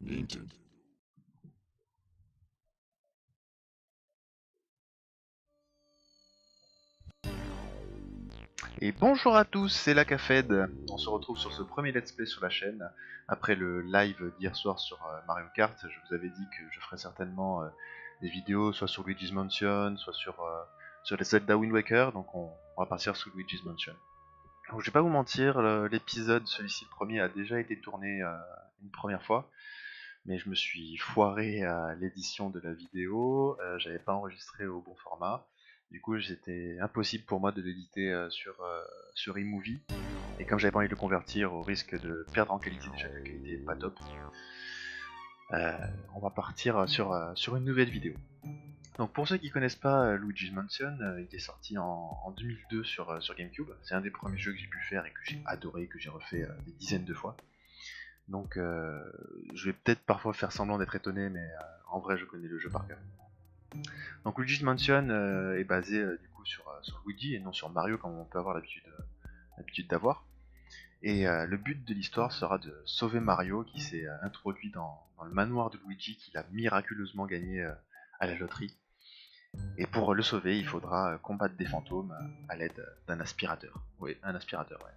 Nintendo. Et bonjour à tous, c'est la Cafed. On se retrouve sur ce premier let's play sur la chaîne. Après le live d'hier soir sur Mario Kart, je vous avais dit que je ferais certainement des vidéos soit sur Luigi's Mansion, soit sur les Zelda Wind Waker. Donc on va partir sur Luigi's Mansion. Donc, je vais pas vous mentir, l'épisode, celui-ci le premier, a déjà été tourné une première fois. Mais je me suis foiré à l'édition de la vidéo, j'avais pas enregistré au bon format. Du coup, c'était impossible pour moi de l'éditer sur eMovie. Et comme j'avais pas envie de le convertir au risque de perdre en qualité, déjà que la qualité est pas top, euh, on va partir sur une nouvelle vidéo. Donc pour ceux qui connaissent pas Luigi's Mansion, il est sorti en 2002 sur GameCube. C'est un des premiers jeux que j'ai pu faire et que j'ai adoré, que j'ai refait des dizaines de fois. Donc je vais peut-être parfois faire semblant d'être étonné, mais en vrai je connais le jeu par cœur. Donc Luigi's Mansion est basé du coup sur Luigi et non sur Mario comme on peut avoir l'habitude d'avoir. Et le but de l'histoire sera de sauver Mario qui s'est introduit dans le manoir de Luigi qu'il a miraculeusement gagné à la loterie. Et pour le sauver, il faudra combattre des fantômes à l'aide d'un aspirateur. Oui, un aspirateur, ouais.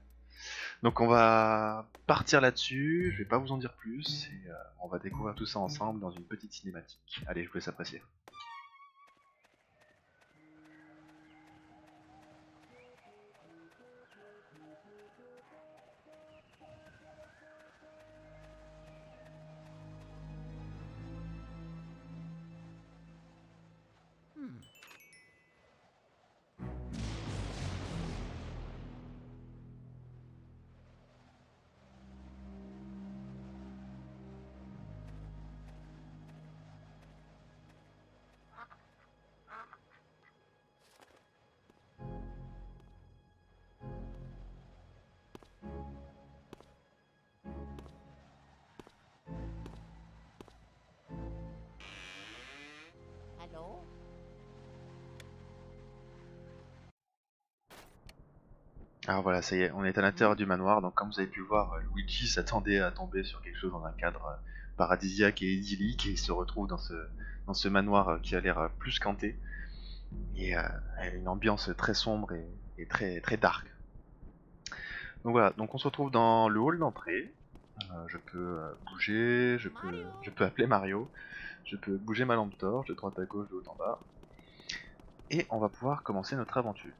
Donc on va partir là-dessus, je vais pas vous en dire plus, et on va découvrir tout ça ensemble dans une petite cinématique. Allez, je vous laisse apprécier. Allô? Alors voilà, ça y est, on est à l'intérieur du manoir, donc comme vous avez pu le voir, Luigi s'attendait à tomber sur quelque chose dans un cadre paradisiaque et idyllique, et il se retrouve dans ce manoir qui a l'air plus qu'hanté, et une ambiance très sombre et très, très dark. Donc voilà, donc on se retrouve dans le hall d'entrée. Je peux bouger, je peux appeler Mario, je peux bouger ma lampe torche de droite à gauche, de haut en bas, et on va pouvoir commencer notre aventure.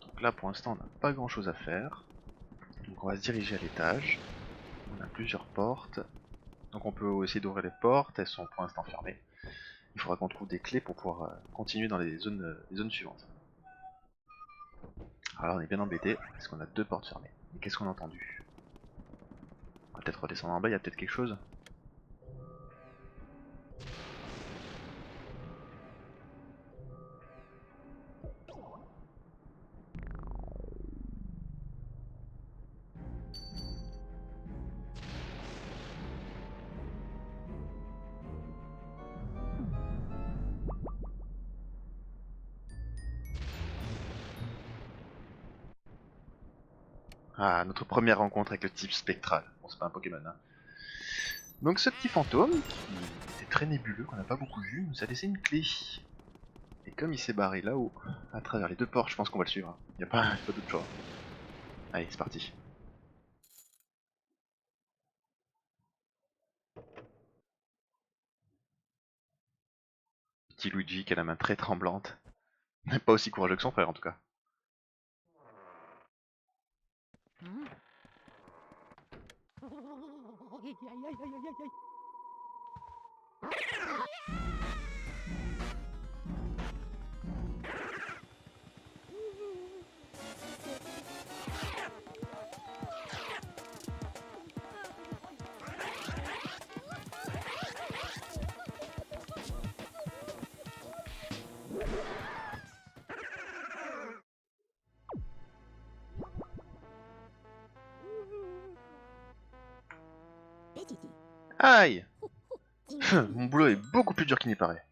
Donc là pour l'instant on n'a pas grand chose à faire, donc on va se diriger à l'étage. On a plusieurs portes, donc on peut essayer d'ouvrir les portes, elles sont pour l'instant fermées. Il faudra qu'on trouve des clés pour pouvoir continuer dans les zones suivantes. Alors là on est bien embêté, parce qu'on a deux portes fermées. Mais qu'est-ce qu'on a entendu? On va peut-être redescendre en bas, il y a peut-être quelque chose. Ah, notre première rencontre avec le type spectral. Bon, c'est pas un Pokémon, hein. Donc ce petit fantôme, qui était très nébuleux, qu'on n'a pas beaucoup vu, nous a laissé une clé. Et comme il s'est barré là-haut, à travers les deux portes, je pense qu'on va le suivre. Il n'y a pas d'autre choix. Allez, c'est parti. Petit Luigi qui a la main très tremblante. Pas aussi courageux que son frère en tout cas. Hmm? Aïe, aïe, aïe, aïe, aïe, aïe. Aïe. Mon boulot est beaucoup plus dur qu'il n'y paraît.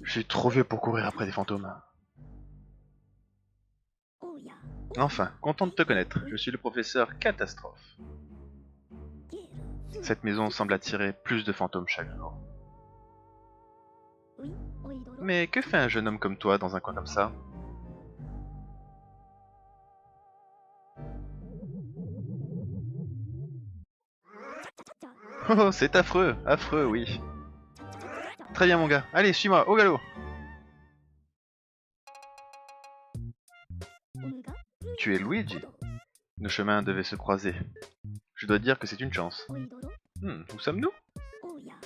Je suis trop vieux pour courir après des fantômes. Enfin, content de te connaître. Je suis le professeur Catastrophe. Cette maison semble attirer plus de fantômes chaque jour. Mais que fait un jeune homme comme toi dans un coin comme ça? Oh, c'est affreux, affreux, oui. Très bien mon gars, allez, suis-moi, au galop. Tu es Luigi. Nos chemins devaient se croiser. Je dois dire que c'est une chance. Où sommes-nous?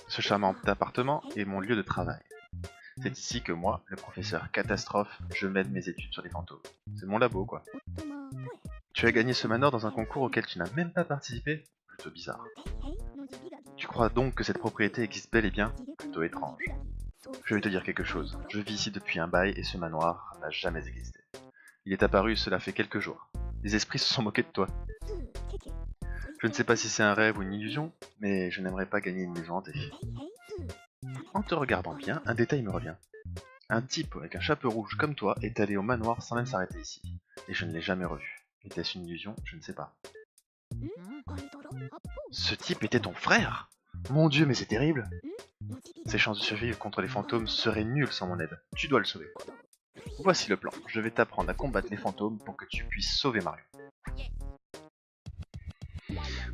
Ce charmant appartement est mon lieu de travail. C'est ici que moi, le professeur Catastrophe, je mène mes études sur les fantômes. C'est mon labo, quoi. Tu as gagné ce manoir dans un concours auquel tu n'as même pas participé? Plutôt bizarre. Tu crois donc que cette propriété existe bel et bien? Plutôt étrange. Je vais te dire quelque chose. Je vis ici depuis un bail et ce manoir n'a jamais existé. Il est apparu cela fait quelques jours. Les esprits se sont moqués de toi. Je ne sais pas si c'est un rêve ou une illusion, mais je n'aimerais pas gagner une maison hantée. En te regardant bien, un détail me revient. Un type avec un chapeau rouge comme toi est allé au manoir sans même s'arrêter ici. Et je ne l'ai jamais revu. Était-ce une illusion? Je ne sais pas. Ce type était ton frère? Mon dieu, mais c'est terrible! Ses chances de survivre contre les fantômes seraient nulles sans mon aide. Tu dois le sauver. Voici le plan. Je vais t'apprendre à combattre les fantômes pour que tu puisses sauver Mario.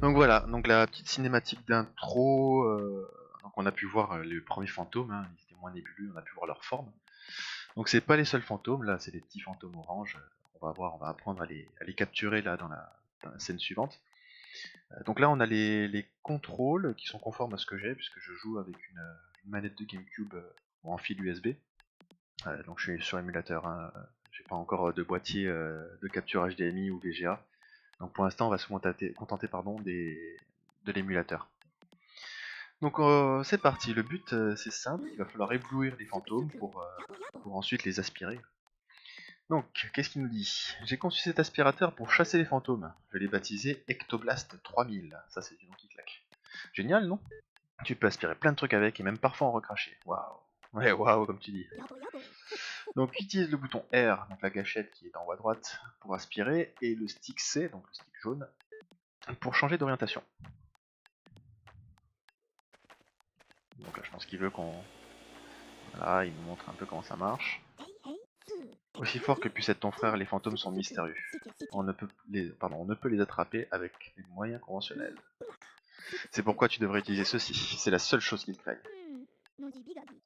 Donc voilà, donc la petite cinématique d'intro. Donc on a pu voir les premiers fantômes, hein, ils étaient moins nébuleux, on a pu voir leur forme. Donc c'est pas les seuls fantômes, là c'est des petits fantômes orange. On va apprendre à les capturer là dans la scène suivante. Donc là on a les contrôles qui sont conformes à ce que j'ai, puisque je joue avec une manette de GameCube en fil USB. Donc je suis sur émulateur, hein. J'ai pas encore de boîtier de capture HDMI ou VGA. Donc pour l'instant on va se contenter de l'émulateur. Donc c'est parti, le but c'est simple, il va falloir éblouir les fantômes pour ensuite les aspirer. Donc, qu'est-ce qu'il nous dit? J'ai conçu cet aspirateur pour chasser les fantômes. Je l'ai baptisé Ectoblast 3000. Ça, c'est du nom qui claque. Génial, non? Tu peux aspirer plein de trucs avec et même parfois en recracher. Waouh! Ouais, waouh, comme tu dis. Donc, utilise le bouton R, donc la gâchette qui est en haut à droite, pour aspirer, et le stick C, donc le stick jaune, pour changer d'orientation. Donc là, je pense qu'il veut qu'on... Voilà, il nous montre un peu comment ça marche. Aussi fort que puisse être ton frère, les fantômes sont mystérieux. On ne peut les attraper avec des moyens conventionnels. C'est pourquoi tu devrais utiliser ceci, c'est la seule chose qu'ils craignent.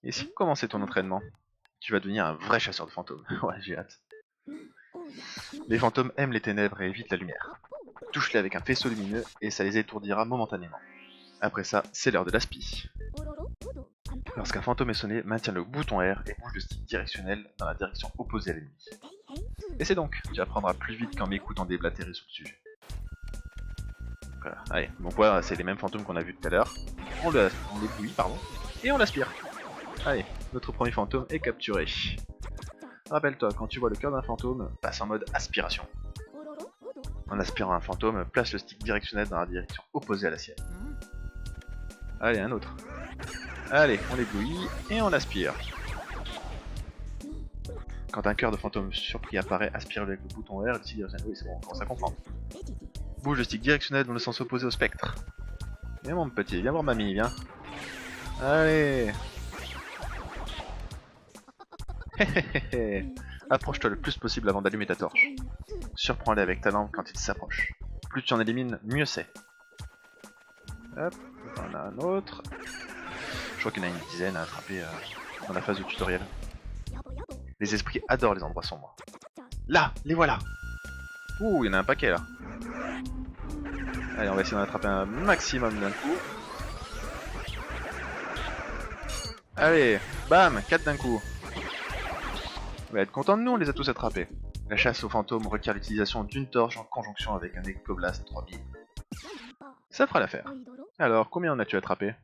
Et si vous commencez ton entraînement, tu vas devenir un vrai chasseur de fantômes. Ouais, j'ai hâte. Les fantômes aiment les ténèbres et évitent la lumière. Touche-les avec un faisceau lumineux et ça les étourdira momentanément. Après ça, c'est l'heure de l'aspi. Lorsqu'un fantôme est sonné, maintiens le bouton R et bouge le stick directionnel dans la direction opposée à l'ennemi. Essaie donc, tu apprendras plus vite qu'en m'écoutant déblatérer sur le sujet. Voilà. Allez, donc voilà, c'est les mêmes fantômes qu'on a vu tout à l'heure. On l'éblouit, pardon, et on l'aspire. Allez, notre premier fantôme est capturé. Rappelle-toi, quand tu vois le cœur d'un fantôme, passe en mode aspiration. En aspirant un fantôme, place le stick directionnel dans la direction opposée à la sienne. Allez, un autre. Allez, on l'éblouit et on l'aspire. Quand un cœur de fantôme surpris apparaît, aspire avec le bouton R, le stick directionnel. Oui, c'est bon, on commence à comprendre. Bouge le stick directionnel dans le sens opposé au spectre. Viens mon petit, viens voir mamie, viens. Allez. Approche-toi le plus possible avant d'allumer ta torche. Surprends-les avec ta lampe quand ils s'approchent. Plus tu en élimines, mieux c'est. Hop, on a un autre. Je crois qu'il y en a une dizaine à attraper dans la phase de tutoriel. Les esprits adorent les endroits sombres. Là, les voilà. Ouh, il y en a un paquet là. Allez, on va essayer d'en attraper un maximum d'un coup. Allez, bam, 4 d'un coup. On va être content de nous, on les a tous attrapés. La chasse aux fantômes requiert l'utilisation d'une torche en conjonction avec un Ectoblast 3000. Ça fera l'affaire. Alors, combien en as-tu attrapé?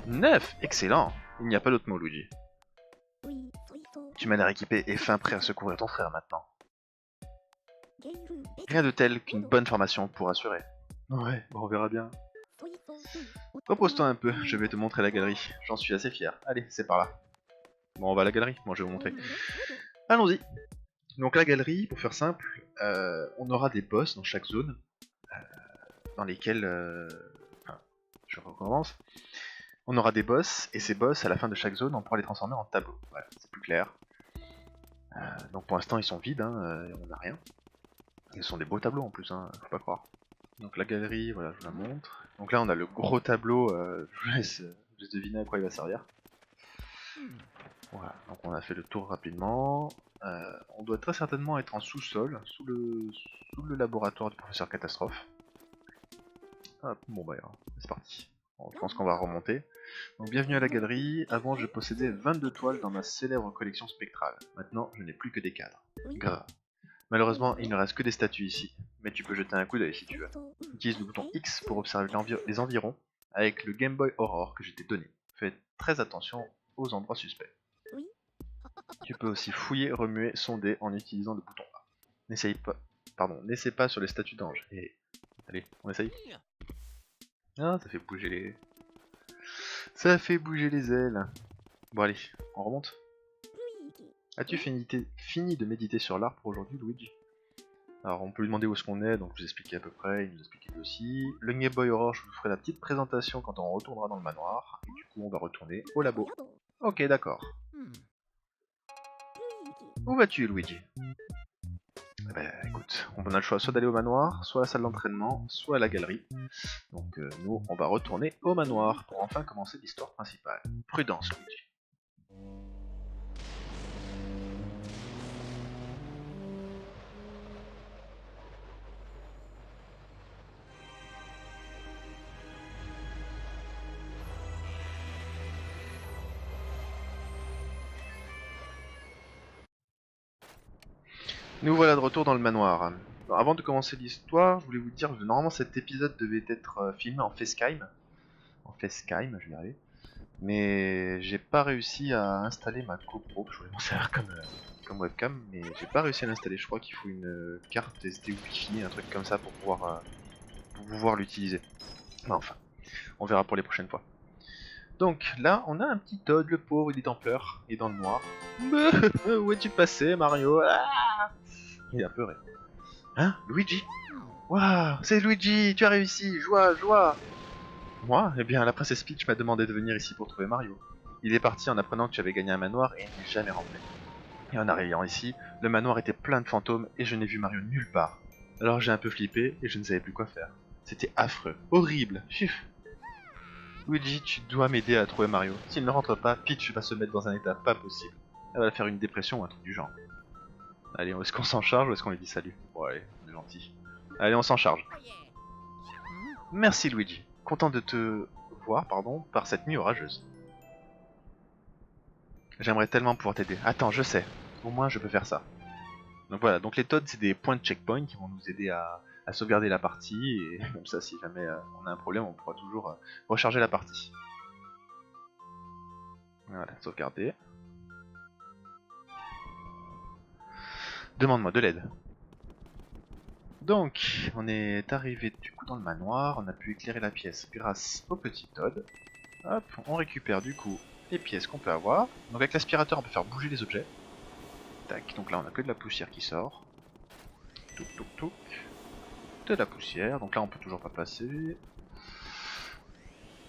9! Excellent! Il n'y a pas d'autre mot, Luigi. Tu m'as l'air équipé et fin prêt à secourir ton frère maintenant. Rien de tel qu'une bonne formation pour assurer. Ouais, bon, on verra bien. Repose-toi un peu, je vais te montrer la galerie. J'en suis assez fier. Allez, c'est par là. Bon, on va à la galerie. Bon, je vais vous montrer. Allons-y. Donc la galerie, pour faire simple, on aura des boss dans chaque zone. dans lesquels, enfin, je recommence, on aura des boss, et ces boss, à la fin de chaque zone, on pourra les transformer en tableaux. Voilà, c'est plus clair. Donc pour l'instant, ils sont vides, hein, on n'a rien. Ce sont des beaux tableaux en plus, hein, faut pas croire. Donc la galerie, voilà, je vous la montre. Donc là, on a le gros tableau, je vous laisse deviner à quoi il va servir. Voilà, donc on a fait le tour rapidement. On doit très certainement être en sous-sol, sous le laboratoire du professeur Catastrophe. Hop, bon bah c'est parti. Bon, je pense qu'on va remonter. Donc bienvenue à la galerie. Avant je possédais 22 toiles dans ma célèbre collection spectrale. Maintenant je n'ai plus que des cadres. Gras. Malheureusement il ne reste que des statues ici. Mais tu peux jeter un coup d'œil si tu veux. Utilise le bouton X pour observer les environs avec le Game Boy Aurore que je t'ai donné. Fais très attention aux endroits suspects. Tu peux aussi fouiller, remuer, sonder en utilisant le bouton A. N'essaye pas sur les statues d'ange. Et allez, on essaye. Ah, ça fait bouger les... Ça fait bouger les ailes. Bon allez, on remonte. As-tu fini de méditer sur l'art pour aujourd'hui, Luigi? Alors on peut lui demander où est-ce qu'on est, donc je vous expliquais à peu près, il nous expliquait lui aussi. Le Game Boy Aurore, je vous ferai la petite présentation quand on retournera dans le manoir. Et du coup on va retourner au labo. Ok, d'accord. Où vas-tu, Luigi? Ben écoute, on a le choix soit d'aller au manoir, soit à la salle d'entraînement, soit à la galerie. Donc nous, on va retourner au manoir pour enfin commencer l'histoire principale. Prudence, Luigi. Nous voilà de retour dans le manoir. Alors, avant de commencer l'histoire, je voulais vous dire que normalement cet épisode devait être filmé en facecam. En facecam, je vais y arriver. Mais j'ai pas réussi à installer ma GoPro. Je voulais m'en servir comme webcam, mais j'ai pas réussi à l'installer. Je crois qu'il faut une carte SD Wi-Fi, un truc comme ça pour pouvoir l'utiliser. Mais enfin, on verra pour les prochaines fois. Donc là, on a un petit Todd, le pauvre, il est en pleurs, il est dans le noir. Où es-tu passé, Mario? Il a pleuré. Hein, Luigi? Waouh, c'est Luigi, tu as réussi, joie, joie! Moi? Eh bien, la princesse Peach m'a demandé de venir ici pour trouver Mario. Il est parti en apprenant que tu avais gagné un manoir et il n'est jamais rentré. Et en arrivant ici, le manoir était plein de fantômes et je n'ai vu Mario nulle part. Alors j'ai un peu flippé et je ne savais plus quoi faire. C'était affreux, horrible, chuf. Luigi, tu dois m'aider à trouver Mario. S'il ne rentre pas, Peach va se mettre dans un état pas possible. Elle va faire une dépression ou un truc du genre. Allez, est-ce qu'on s'en charge ou est-ce qu'on lui dit salut? Bon allez, on est gentil. Allez, on s'en charge. Merci Luigi. Content de te voir, par cette nuit orageuse. J'aimerais tellement pouvoir t'aider. Attends, je sais. Au moins, je peux faire ça. Donc voilà, donc les Toads, c'est des points de checkpoint qui vont nous aider à sauvegarder la partie. Et comme ça, si jamais on a un problème, on pourra toujours recharger la partie. Voilà, sauvegarder. Demande-moi de l'aide. Donc, on est arrivé du coup dans le manoir, on a pu éclairer la pièce grâce au petit Todd. Hop, on récupère du coup les pièces qu'on peut avoir. Donc avec l'aspirateur on peut faire bouger les objets. Tac, donc là on a que de la poussière qui sort. Touc touc touc. De la poussière, donc là on peut toujours pas passer.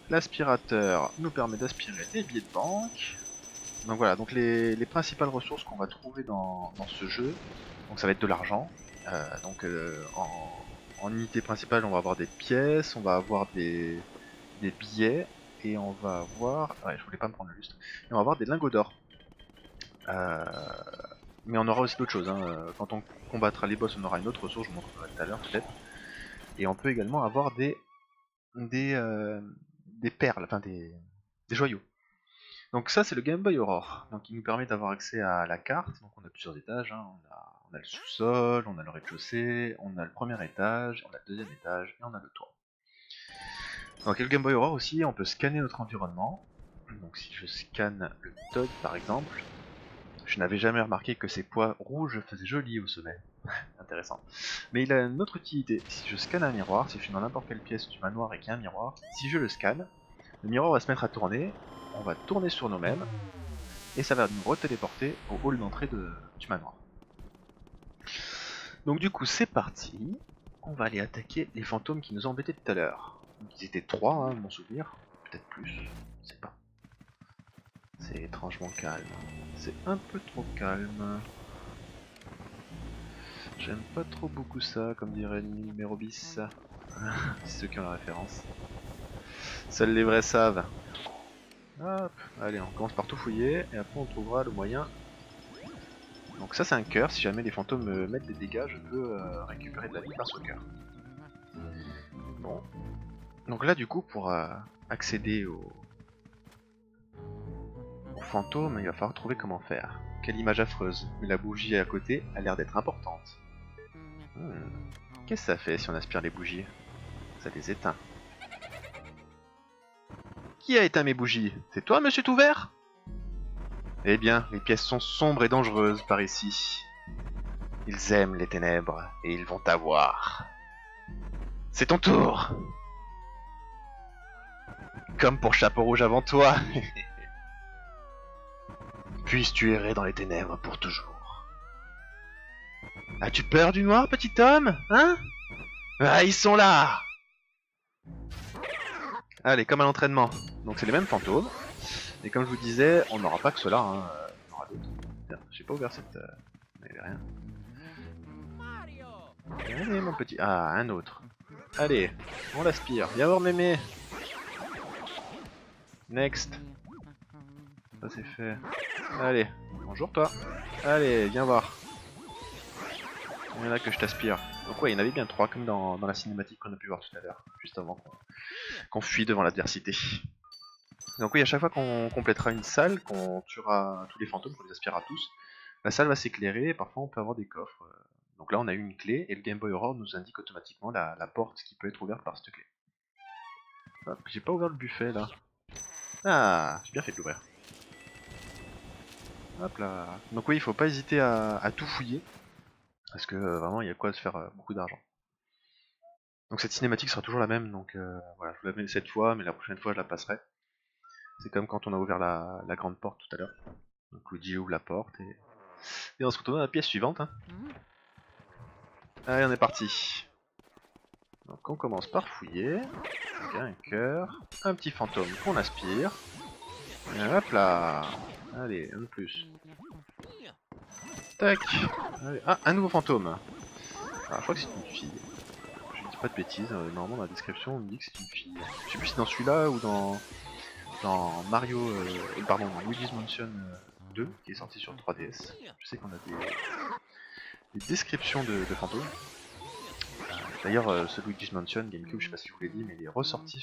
L'aspirateur nous permet d'aspirer les billets de banque. Donc voilà, donc les principales ressources qu'on va trouver dans ce jeu, donc ça va être de l'argent. En unité principale on va avoir des pièces, on va avoir des billets, et on va avoir... Ouais, je voulais pas me prendre le lustre. Et on va avoir des lingots d'or. Mais on aura aussi d'autres choses. Hein. Quand on combattra les boss, on aura une autre ressource, je vous montrerai tout à l'heure peut-être. Et on peut également avoir des perles, enfin des joyaux. Donc ça c'est le Game Boy Aurore. Donc il nous permet d'avoir accès à la carte. Donc on a plusieurs étages. Hein. On a le sous-sol, on a le rez-de-chaussée, on a le premier étage, on a le deuxième étage et on a le toit. Donc avec le Game Boy Aurore aussi, on peut scanner notre environnement. Donc si je scanne le Todd par exemple, je n'avais jamais remarqué que ces poids rouges faisaient joli au sommet. Intéressant. Mais il a une autre utilité. Si je scanne un miroir, si je suis dans n'importe quelle pièce du manoir et qu'il y a un miroir, si je le scanne, le miroir va se mettre à tourner, on va tourner sur nous-mêmes, et ça va nous retéléporter au hall d'entrée du manoir. Donc du coup c'est parti, on va aller attaquer les fantômes qui nous embêtaient tout à l'heure. Ils étaient 3, hein, mon souvenir. Peut-être plus, je sais pas. C'est étrangement calme. C'est un peu trop calme. J'aime pas trop beaucoup ça, comme dirait le numéro bis. Ceux qui ont la référence. Seuls les vrais savent. Hop, allez, on commence par tout fouiller, et après on trouvera le moyen. Donc ça c'est un cœur, si jamais les fantômes mettent des dégâts, je peux récupérer de la vie grâce au cœur. Bon. Donc là du coup, pour accéder aux fantômes, il va falloir trouver comment faire. Quelle image affreuse, mais la bougie à côté a l'air d'être importante. Qu'est-ce que ça fait si on aspire les bougies? Ça les éteint. Qui a éteint mes bougies? C'est toi, monsieur tout vert? Eh bien, les pièces sont sombres et dangereuses par ici. Ils aiment les ténèbres et ils vont t'avoir. C'est ton tour! Comme pour Chapeau Rouge avant toi. Puisses-tu errer dans les ténèbres pour toujours. As-tu peur du noir, petit homme? Hein? Ah, ils sont là! Allez, comme à l'entraînement. Donc c'est les mêmes fantômes. Et comme je vous disais, on n'aura pas que cela, hein. Il y en aura d'autres. Tiens, j'ai pas ouvert cette... Il n'y avait rien. Allez, mon petit... Ah, un autre. Allez, on l'aspire. Viens voir mémé. Next. Ça c'est fait. Allez, bonjour toi. Allez, viens voir. Il y en a que je t'aspire. Donc ouais, il y en avait bien 3 comme dans la cinématique qu'on a pu voir tout à l'heure. Juste avant qu'on fuit devant l'adversité. Donc oui, à chaque fois qu'on complétera une salle, qu'on tuera tous les fantômes, qu'on les aspirera tous, la salle va s'éclairer et parfois on peut avoir des coffres. Donc là on a eu une clé et le Game Boy Aurore nous indique automatiquement la porte qui peut être ouverte par cette clé. Hop, j'ai pas ouvert le buffet là. Ah, j'ai bien fait de l'ouvrir. Hop là. Donc oui, il faut pas hésiter à tout fouiller. Parce que vraiment il y a quoi se faire beaucoup d'argent. Donc cette cinématique sera toujours la même, donc voilà, je vous la mets cette fois, mais la prochaine fois je la passerai. C'est comme quand on a ouvert la grande porte tout à l'heure. Donc Luigi ouvre la porte et on se retrouve dans la pièce suivante. Hein. Allez, on est parti. Donc on commence par fouiller. Donc un cœur, un petit fantôme qu'on aspire. Et hop là. Allez, un de plus. Tac. Allez. Ah, un nouveau fantôme. Ah, je crois que c'est une fille. Je dis pas de bêtises, normalement dans la description on me dit que c'est une fille. Je sais plus si c'est dans celui-là ou dans Mario, pardon, dans Luigi's Mansion 2 qui est sorti sur 3DS. Je sais qu'on a des descriptions de fantômes. D'ailleurs, ce Luigi's Mansion GameCube, je sais pas si je vous l'ai dit, mais il est ressorti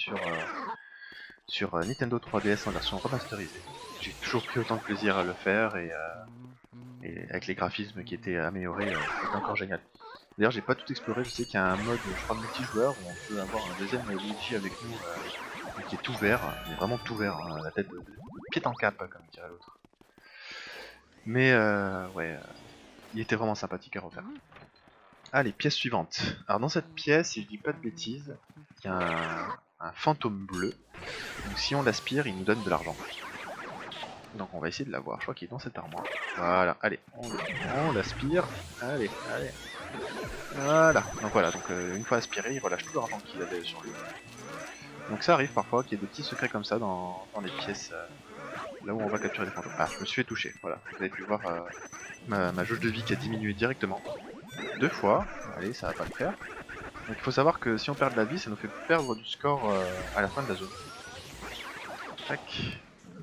sur Nintendo 3DS en version remasterisée. J'ai toujours pris autant de plaisir à le faire et avec les graphismes qui étaient améliorés, c'était encore génial. D'ailleurs, j'ai pas tout exploré, je sais qu'il y a un mode, je crois, multijoueur où on peut avoir un deuxième Luigi avec nous qui est tout vert, mais vraiment tout vert, hein, la tête de pied en cap, comme dirait l'autre. Mais ouais, il était vraiment sympathique à refaire. Allez, pièce suivante. Alors dans cette pièce, si je dis pas de bêtises, il y a un fantôme bleu. Donc si on l'aspire, il nous donne de l'argent. Donc on va essayer de l'avoir, je crois qu'il est dans cette armoire. Voilà, allez, on l'aspire. Allez, allez. Voilà, donc voilà, donc une fois aspiré, il relâche tout l'argent qu'il avait sur lui. Donc ça arrive parfois qu'il y ait des petits secrets comme ça dans les pièces là où on va capturer les fantômes. Ah, je me suis fait toucher, voilà. Vous avez pu voir ma jauge de vie qui a diminué directement. 2 fois, allez, ça va pas le faire. Donc il faut savoir que si on perd de la vie, ça nous fait perdre du score à la fin de la zone. Tac.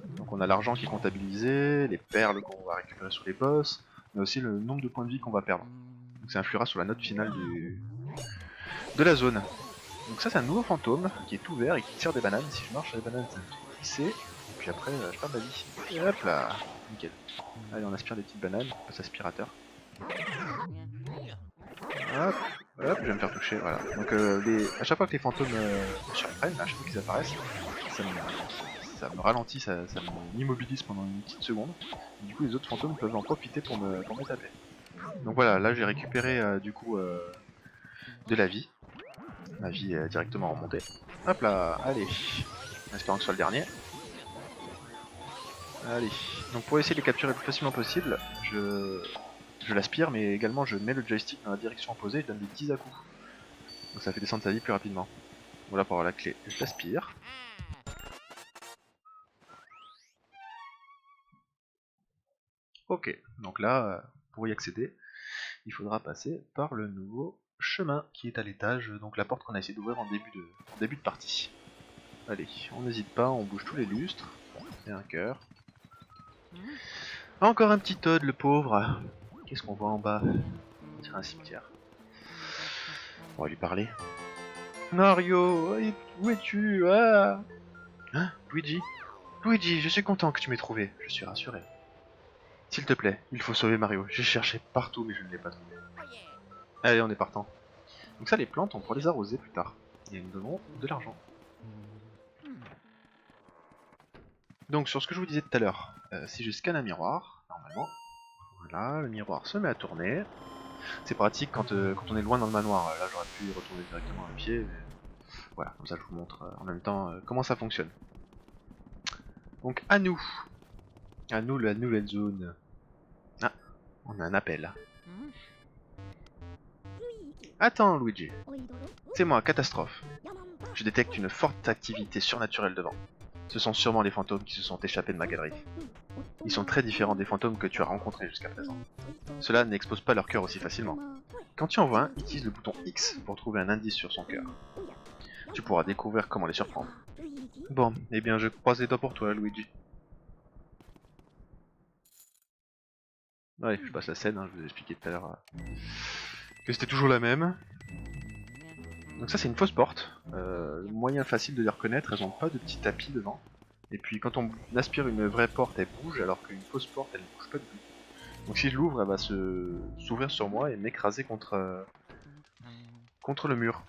Donc on a l'argent qui est comptabilisé, les perles qu'on va récupérer sur les boss, mais aussi le nombre de points de vie qu'on va perdre. Donc ça influera sur la note finale de la zone. Donc ça c'est un nouveau fantôme qui est tout vert et qui tire des bananes. Si je marche sur les bananes, ça me fixer. Et puis après je perds de la vie. Et hop là, nickel. Allez, on aspire des petites bananes, on passe aspirateur. Hop, hop, je vais me faire toucher, voilà. Donc à chaque fois que les fantômes surprennent, à chaque fois qu'ils apparaissent, ça me ralentit, ça m'immobilise pendant une petite seconde. Et du coup les autres fantômes peuvent en profiter pour me taper. Donc voilà, là j'ai récupéré du coup de la vie. Ma vie est directement remontée. Hop là, allez. En espérant que ce soit le dernier. Allez. Donc pour essayer de les capturer le plus facilement possible, je l'aspire, mais également je mets le joystick dans la direction opposée et je donne des petits à-coups. Donc ça fait descendre sa vie plus rapidement. Voilà pour avoir la clé. Je l'aspire. Ok, donc là, pour y accéder, il faudra passer par le nouveau chemin qui est à l'étage, donc la porte qu'on a essayé d'ouvrir en début de partie. Allez, on n'hésite pas, on bouge tous les lustres. Et un cœur. Encore un petit Toad, le pauvre. Qu'est-ce qu'on voit en bas? On dirait un cimetière. On va lui parler. Mario, où es-tu? Ah hein, Luigi? Luigi, je suis content que tu m'aies trouvé. Je suis rassuré. S'il te plaît, il faut sauver Mario. J'ai cherché partout, mais je ne l'ai pas trouvé. Allez, on est partant. Donc ça, les plantes, on pourra les arroser plus tard. Et nous donnons de l'argent. Donc sur ce que je vous disais tout à l'heure, si je scanne un miroir, normalement, voilà, le miroir se met à tourner. C'est pratique quand on est loin dans le manoir. Là, j'aurais pu y retourner directement à pied. Mais... voilà, comme ça je vous montre en même temps comment ça fonctionne. Donc à nous la nouvelle zone. Ah, on a un appel. Attends Luigi, c'est moi, Catastrophe. Je détecte une forte activité surnaturelle devant. Ce sont sûrement les fantômes qui se sont échappés de ma galerie. Ils sont très différents des fantômes que tu as rencontrés jusqu'à présent. Cela n'expose pas leur cœur aussi facilement. Quand tu en vois un, utilise le bouton X pour trouver un indice sur son cœur. Tu pourras découvrir comment les surprendre. Bon, eh bien je croise les doigts pour toi, Luigi. Ouais, je passe la scène, hein, je vous ai expliqué tout à l'heure que c'était toujours la même. Donc ça c'est une fausse porte, moyen facile de les reconnaître, elles ont pas de petit tapis devant. Et puis quand on aspire une vraie porte, elle bouge, alors qu'une fausse porte, elle ne bouge pas du tout. Donc si je l'ouvre, elle va s'ouvrir sur moi et m'écraser contre le mur.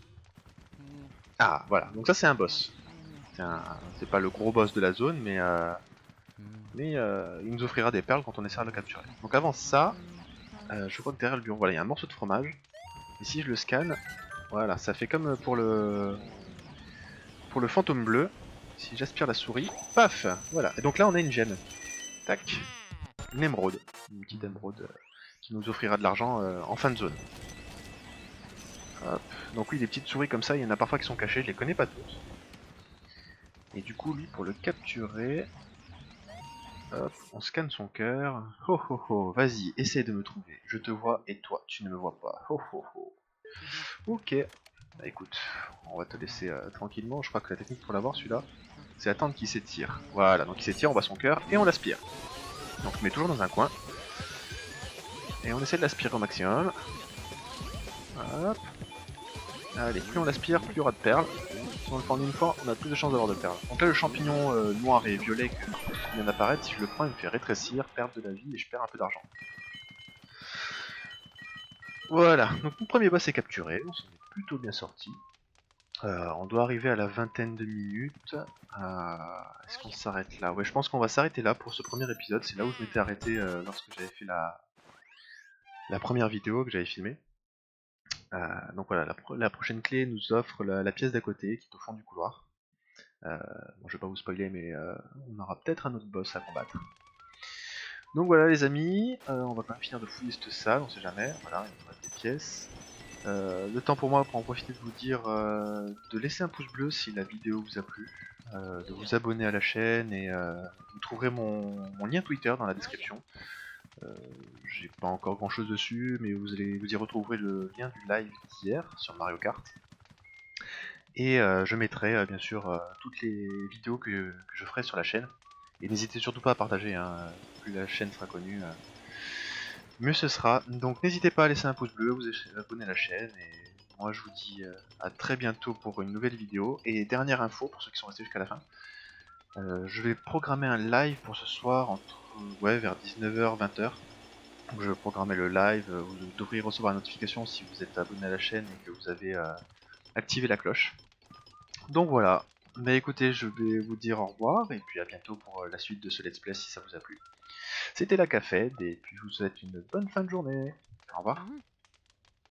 Ah voilà, donc ça c'est un boss. C'est pas le gros boss de la zone, mais il nous offrira des perles quand on essaiera de le capturer. Donc avant ça, je crois que derrière le bureau, voilà, il y a un morceau de fromage. Et si je le scanne, voilà, ça fait comme pour le fantôme bleu. Si j'aspire la souris, paf, voilà. Et donc là on a une gemme. Tac, une émeraude, une petite émeraude qui nous offrira de l'argent en fin de zone. Hop. Donc oui, des petites souris comme ça, il y en a parfois qui sont cachées, je les connais pas toutes. Et du coup, lui, pour le capturer, hop, on scanne son cœur. Ho ho ho, vas-y, essaie de me trouver. Je te vois et toi, tu ne me vois pas. Ho ho ho. Ok. Bah écoute, on va te laisser tranquillement. Je crois que la technique pour l'avoir, celui-là, c'est attendre qu'il s'étire. Voilà, donc il s'étire, on voit son cœur et on l'aspire. Donc on met toujours dans un coin. Et on essaie de l'aspirer au maximum. Hop. Allez, plus on l'aspire, plus il y aura de perles. Si on le prend une fois, on a plus de chances d'avoir de perles. Donc là, le champignon noir et violet qui vient d'apparaître, si je le prends, il me fait rétrécir, perdre de la vie et je perds un peu d'argent. Voilà, donc mon premier boss est capturé, on s'en est plutôt bien sorti. On doit arriver à la vingtaine de minutes. Est-ce qu'on s'arrête là? Ouais, je pense qu'on va s'arrêter là pour ce premier épisode. C'est là où je m'étais arrêté lorsque j'avais fait la première vidéo que j'avais filmée. Donc voilà, la prochaine clé nous offre la pièce d'à côté qui est au fond du couloir. Bon, je vais pas vous spoiler, mais on aura peut-être un autre boss à combattre. Donc voilà les amis, on va quand même finir de fouiller cette salle, on sait jamais. Voilà, il nous reste des pièces. Le temps pour moi pour en profiter de vous dire de laisser un pouce bleu si la vidéo vous a plu, de vous abonner à la chaîne et vous trouverez mon lien Twitter dans la description. J'ai pas encore grand chose dessus, mais vous y retrouverez le lien du live d'hier sur Mario Kart. Et je mettrai bien sûr toutes les vidéos que je ferai sur la chaîne. Et n'hésitez surtout pas à partager, hein, plus la chaîne sera connue, mieux ce sera. Donc n'hésitez pas à laisser un pouce bleu, vous abonner à la chaîne, et moi je vous dis à très bientôt pour une nouvelle vidéo. Et dernière info pour ceux qui sont restés jusqu'à la fin, je vais programmer un live pour ce soir vers 19h, 20h. Donc je vais programmer le live, vous devriez recevoir la notification si vous êtes abonné à la chaîne et que vous avez activé la cloche. Donc voilà, bah écoutez, je vais vous dire au revoir, et puis à bientôt pour la suite de ce let's play si ça vous a plu. C'était la Cafed, et puis je vous souhaite une bonne fin de journée. Au revoir.